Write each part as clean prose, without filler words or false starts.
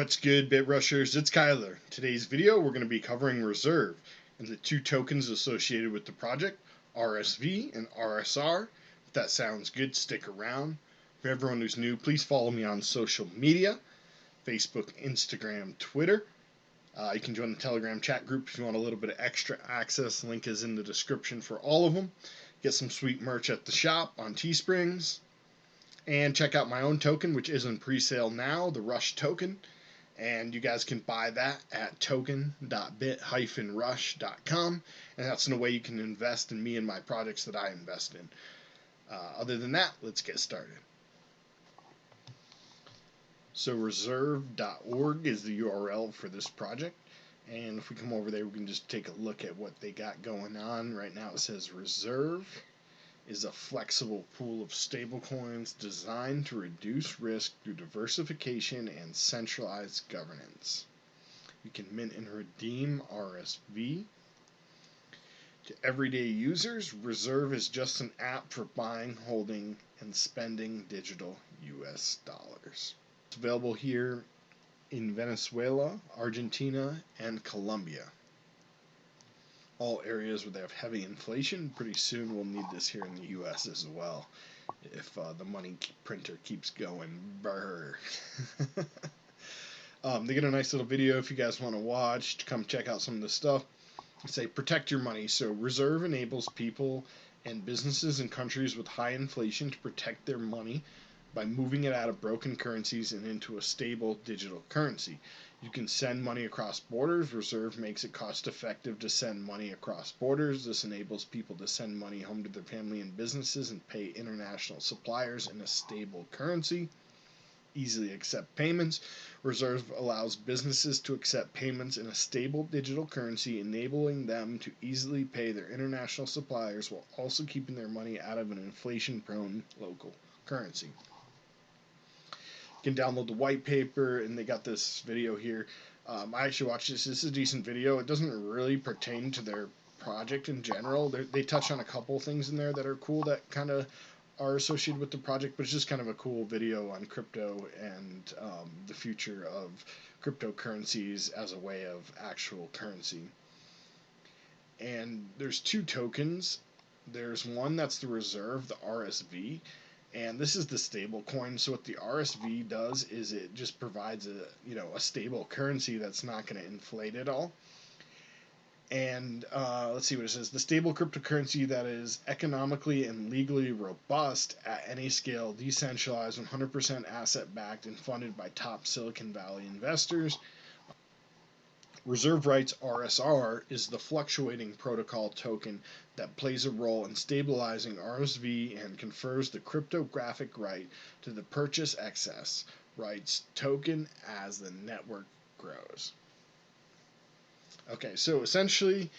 What's good, Bit Rushers? It's Kyler. Today's video, we're going to be covering Reserve and the two tokens associated with the project, RSV and RSR. If that sounds good, stick around. For everyone who's new, please follow me on social media, Facebook, Instagram, Twitter. You can join the Telegram chat group if you want a little bit of extra access. Link is in the description for all of them. Get some sweet merch at the shop on Teesprings. And check out my own token, which is on pre-sale now, the Rush token. And you guys can buy that at token.bit-rush.com. And that's in a way you can invest in me and my projects that I invest in. Other than that, let's get started. So reserve.org is the URL for this project. And if we come over there, we can just take a look at what they got going on. Right now it says Reserve is a flexible pool of stablecoins designed to reduce risk through diversification and centralized governance. You can mint and redeem RSV. To everyday users, Reserve is just an app for buying, holding, and spending digital US dollars. It's available here in Venezuela, Argentina, and Colombia. All areas where they have heavy inflation. Pretty soon we'll need this here in the US as well if the money printer keeps going. Brr. They get a nice little video if you guys want to watch to come check out some of the stuff. They say protect your money. So Reserve enables people and businesses in countries with high inflation to protect their money by moving it out of broken currencies and into a stable digital currency. You can send money across borders. Reserve makes it cost effective to send money across borders. This enables people to send money home to their family and businesses and pay international suppliers in a stable currency. Easily accept payments. Reserve allows businesses to accept payments in a stable digital currency, enabling them to easily pay their international suppliers while also keeping their money out of an inflation-prone local currency. You can download the white paper, and they got this video here. I actually watched this. This is a decent video. It doesn't really pertain to their project in general. They touch on a couple things in there that are cool that kind of are associated with the project, but it's just kind of a cool video on crypto and the future of cryptocurrencies as a way of actual currency. And there's two tokens. There's one that's the Reserve, the RSV. And this is the stable coin. So what the RSV does is it just provides a stable currency that's not going to inflate at all. And let's see what it says. The stable cryptocurrency that is economically and legally robust at any scale, decentralized, 100% asset-backed, and funded by top Silicon Valley investors. Reserve Rights RSR is the fluctuating protocol token that plays a role in stabilizing RSV and confers the cryptographic right to the purchase excess rights token as the network grows. Okay, so essentially,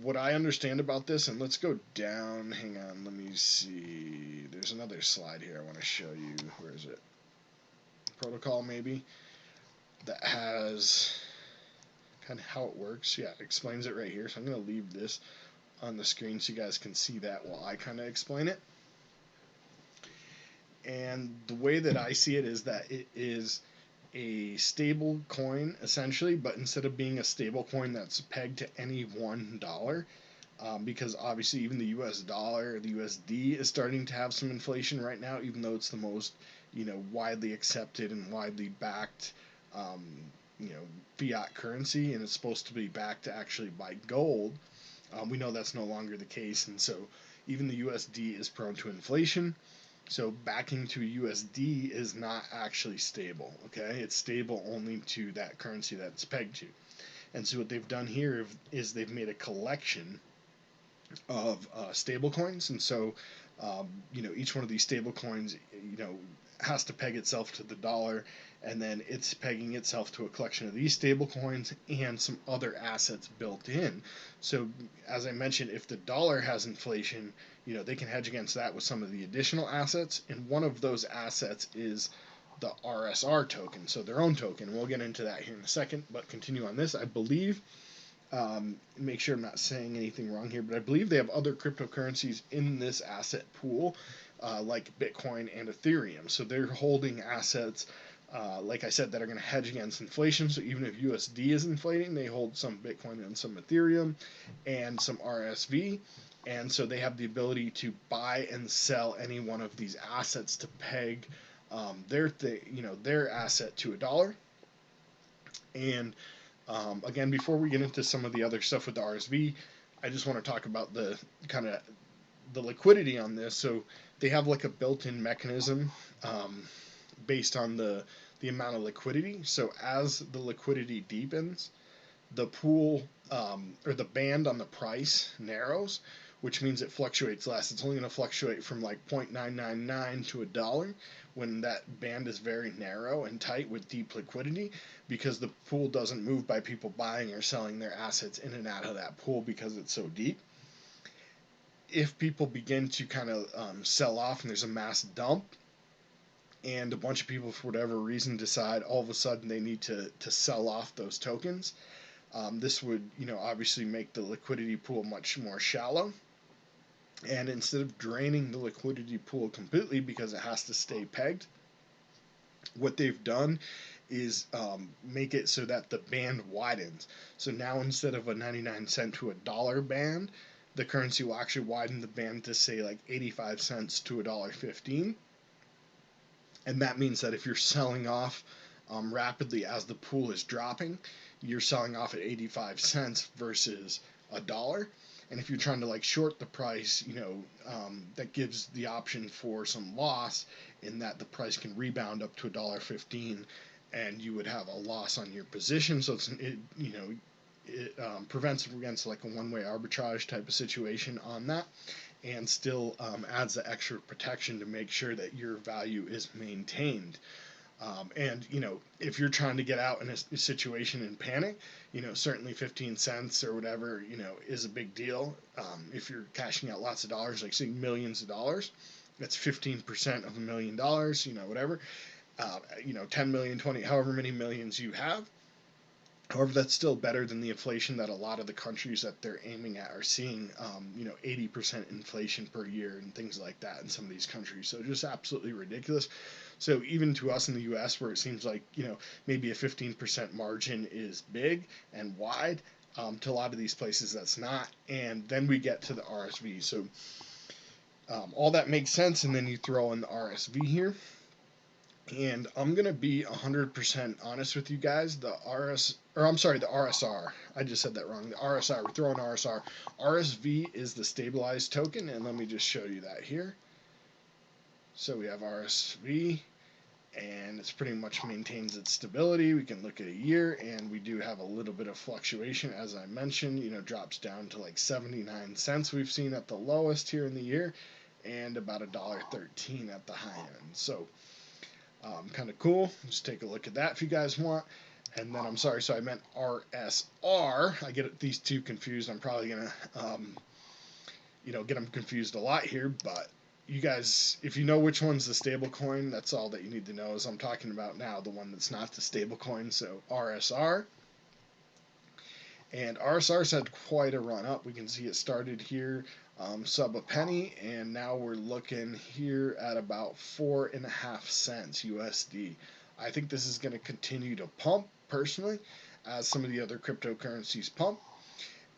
what I understand about this, and let's go down, hang on, let me see, there's another slide here I want to show you, where is it? Protocol maybe, that has kind of how it works. Yeah, it explains it right here. So I'm going to leave this on the screen so you guys can see that while I kind of explain it. And the way that I see it is that it is a stable coin essentially, but instead of being a stable coin that's pegged to any $1, because obviously even the US dollar, the USD is starting to have some inflation right now, even though it's the most widely accepted and widely backed fiat currency, and it's supposed to be backed actually by gold. We know that's no longer the case, and so even the USD is prone to inflation. So backing to USD is not actually stable, okay? It's stable only to that currency that it's pegged to. And so what they've done here is they've made a collection of stable coins, and so each one of these stable coins has to peg itself to the dollar, and then it's pegging itself to a collection of these stable coins and some other assets built in. So as I mentioned, if the dollar has inflation, they can hedge against that with some of the additional assets, and one of those assets is the RSR token, so their own token. We'll get into that here in a second, but continue on this. I believe, make sure I'm not saying anything wrong here, but I believe they have other cryptocurrencies in this asset pool, like Bitcoin and Ethereum. So they're holding assets like I said, that are going to hedge against inflation. So even if USD is inflating, they hold some Bitcoin and some Ethereum and some RSV. And so they have the ability to buy and sell any one of these assets to peg their asset to a dollar. And again, before we get into some of the other stuff with the RSV, I just want to talk about the kind of the liquidity on this. So they have like a built-in mechanism based on the amount of liquidity. So as the liquidity deepens, the pool or the band on the price narrows, which means it fluctuates less. It's only going to fluctuate from like 0.999 to a dollar when that band is very narrow and tight with deep liquidity, because the pool doesn't move by people buying or selling their assets in and out of that pool because it's so deep. If people begin to kind of sell off and there's a mass dump, and a bunch of people for whatever reason decide all of a sudden they need to sell off those tokens, this would obviously make the liquidity pool much more shallow. And instead of draining the liquidity pool completely because it has to stay pegged, what they've done is make it so that the band widens. So now instead of a 99 cent to a dollar band, the currency will actually widen the band to say like 85 cents to $1.15. And that means that if you're selling off rapidly as the pool is dropping, you're selling off at 85 cents versus a dollar. And if you're trying to like short the price, that gives the option for some loss in that the price can rebound up to $1.15, and you would have a loss on your position. So it prevents against like a one-way arbitrage type of situation on that, and still adds the extra protection to make sure that your value is maintained. And if you're trying to get out in a situation in panic, certainly 15 cents or whatever, is a big deal. If you're cashing out lots of dollars, like say millions of dollars, that's 15% of $1 million, whatever, 10 million, 20, however many millions you have. However, that's still better than the inflation that a lot of the countries that they're aiming at are seeing, 80% inflation per year and things like that in some of these countries. So just absolutely ridiculous. So even to us in the U.S., where it seems like, maybe a 15% margin is big and wide, to a lot of these places that's not. And then we get to the RSV. So all that makes sense, and then you throw in the RSV here. And I'm going to be 100% honest with you guys. The RSR. I just said that wrong. The RSR. We're throwing RSR. RSV is the stabilized token, and let me just show you that here. So we have RSV, and it's pretty much maintains its stability. We can look at a year, and we do have a little bit of fluctuation, as I mentioned. Drops down to like 79 cents we've seen at the lowest here in the year, and about $1.13 at the high end. So kind of cool. Just take a look at that if you guys want. And then I'm sorry, so I meant RSR. I get these two confused. I'm probably gonna, get them confused a lot here. But you guys, if you know which one's the stable coin, that's all that you need to know. Is I'm talking about now the one that's not the stable coin. So RSR. And RSR's had quite a run up. We can see it started here sub a penny, and now we're looking here at about 4.5 cents USD. I think this is going to continue to pump personally as some of the other cryptocurrencies pump.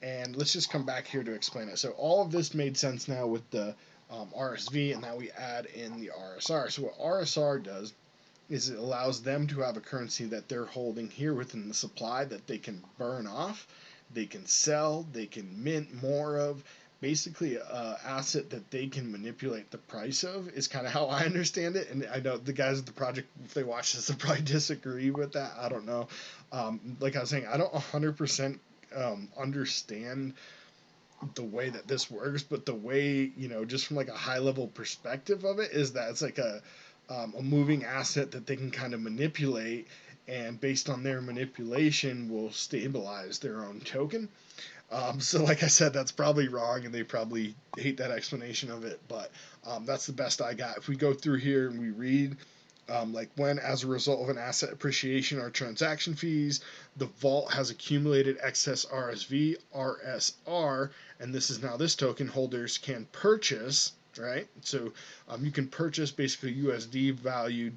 And let's just come back here to explain it. So all of this made sense now with the RSV, and now we add in the RSR. So what RSR does is it allows them to have a currency that they're holding here within the supply that they can burn off, they can sell, they can mint more of. Basically, an asset that they can manipulate the price of is kind of how I understand it. And I know the guys at the project, if they watch this, they'll probably disagree with that. I don't know. Like I was saying, I don't 100% understand the way that this works, but the way, just from like a high level perspective of it, is that it's like a moving asset that they can kind of manipulate, and based on their manipulation will stabilize their own token. So like I said, that's probably wrong, and they probably hate that explanation of it, but that's the best I got. If we go through here and we read, like when, as a result of an asset appreciation or transaction fees, the vault has accumulated excess RSV, RSR, and this is now this token, holders can purchase, right? So you can purchase basically USD valued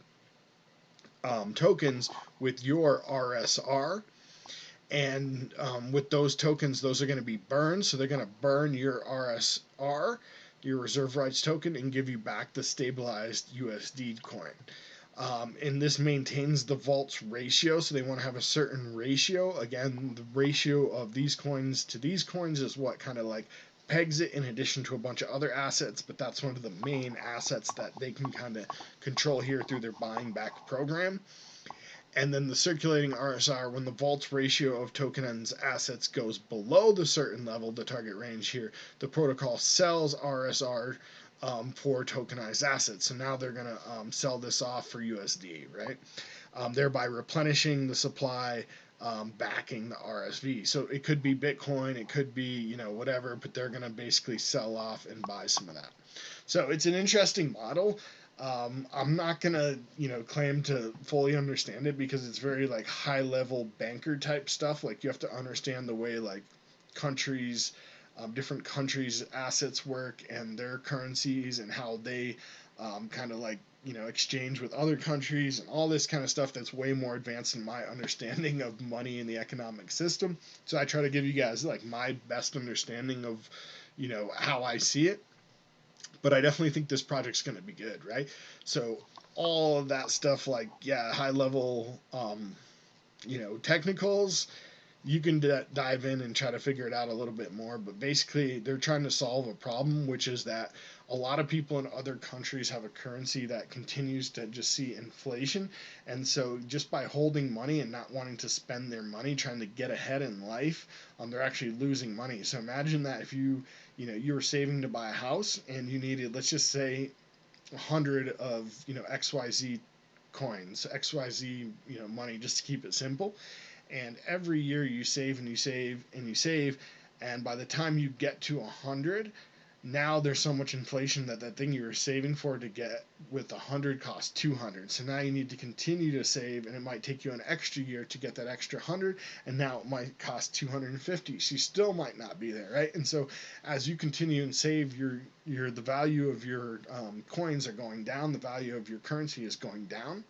tokens with your RSR. And with those tokens, those are going to be burned. So they're going to burn your RSR, your reserve rights token, and give you back the stabilized USD coin. And this maintains the vault's ratio, so they want to have a certain ratio. Again, the ratio of these coins to these coins is what kind of like pegs it, in addition to a bunch of other assets, but that's one of the main assets that they can kind of control here through their buying back program. And then the circulating RSR, when the vault's ratio of tokenized assets goes below the certain level, the target range here, the protocol sells RSR for tokenized assets. So now they're going to sell this off for USD, right? Thereby replenishing the supply, backing the RSV. So it could be Bitcoin, it could be, whatever, but they're going to basically sell off and buy some of that. So it's an interesting model. I'm not gonna, claim to fully understand it because it's very like high level banker type stuff. Like you have to understand the way like countries, different countries' assets work and their currencies and how they kind of like exchange with other countries and all this kind of stuff that's way more advanced in my understanding of money and the economic system. So I try to give you guys like my best understanding of how I see it. But I definitely think this project's going to be good, right? So all of that stuff, like high level, technicals, you can dive in and try to figure it out a little bit more. But basically, they're trying to solve a problem, which is that a lot of people in other countries have a currency that continues to just see inflation. And so just by holding money and not wanting to spend their money trying to get ahead in life, they're actually losing money. So imagine that if you were saving to buy a house and you needed, let's just say, 100 of XYZ coins, XYZ money, just to keep it simple. And every year you save and you save and you save, and by the time you get to 100, now there's so much inflation that that thing you were saving for to get with 100 costs 200. So now you need to continue to save, and it might take you an extra year to get that extra 100, and now it might cost 250. So you still might not be there, right? And so as you continue and save, the value of your coins are going down, the value of your currency is going down,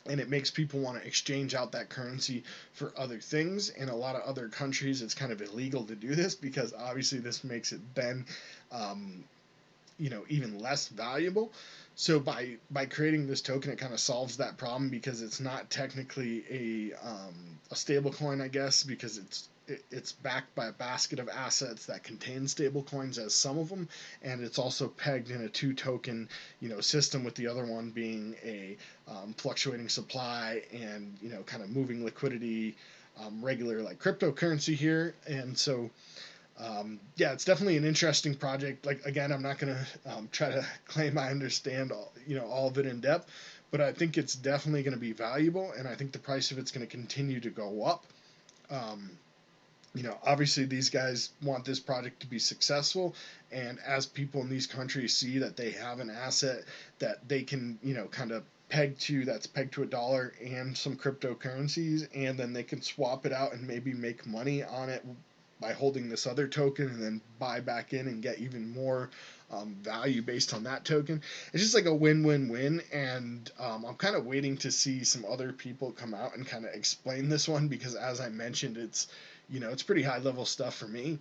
and it makes people want to exchange out that currency for other things. In a lot of other countries, it's kind of illegal to do this because obviously this makes it then, even less valuable. So by creating this token, it kind of solves that problem because it's not technically a stable coin, I guess, because it's backed by a basket of assets that contain stable coins as some of them, and it's also pegged in a two token system, with the other one being a fluctuating supply and kind of moving liquidity, regular like cryptocurrency here. And so it's definitely an interesting project. Like again, I'm not gonna try to claim I understand all of it in depth, but I think it's definitely going to be valuable, and I think the price of it's going to continue to go up. Um, Obviously these guys want this project to be successful, and as people in these countries see that they have an asset that they can, kind of that's pegged to a dollar and some cryptocurrencies, and then they can swap it out and maybe make money on it by holding this other token and then buy back in and get even more value based on that token. It's just like a win-win-win, and I'm kind of waiting to see some other people come out and kind of explain this one, because as I mentioned, it's pretty high level stuff for me.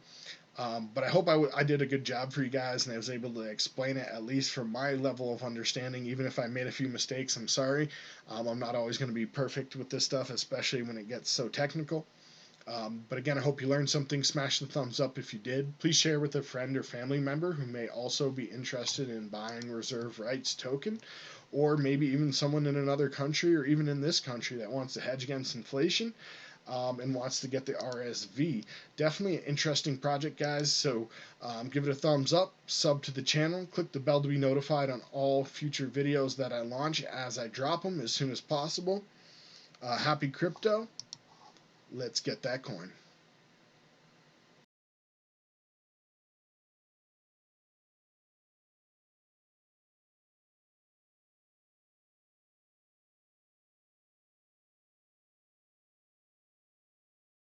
But I hope I did a good job for you guys, and I was able to explain it, at least from my level of understanding. Even if I made a few mistakes, I'm sorry. I'm not always going to be perfect with this stuff, especially when it gets so technical. But again, I hope you learned something. Smash the thumbs up if you did. Please share with a friend or family member who may also be interested in buying reserve rights token, or maybe even someone in another country or even in this country that wants to hedge against inflation. And wants to get the RSV. Definitely an interesting project, guys. So give it a thumbs up, sub to the channel, click the bell to be notified on all future videos that I launch as I drop them as soon as possible. Happy crypto. Let's get that coin.